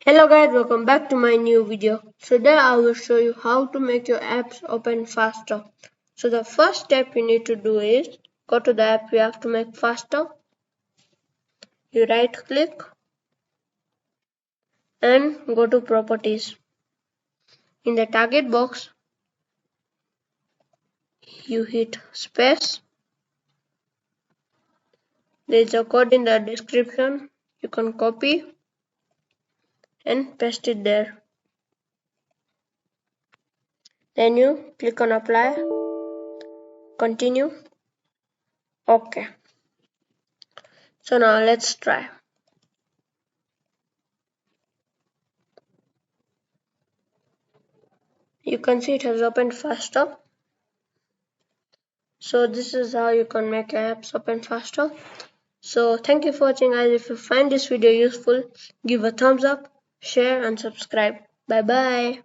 Hello guys, welcome back to my new video. Today I will show you how to make your apps open faster. So the first step you need to do is go to the app you have to make faster. You right click and go to properties. In the target box, you hit space. There is a code in the description. You can copy and paste it there. Then you click on apply, continue, OK. So now let's try. You can see it has opened faster. So this is how you can make your apps open faster. So thank you for watching guys. If you find this video useful, give a thumbs up, share and subscribe. Bye bye.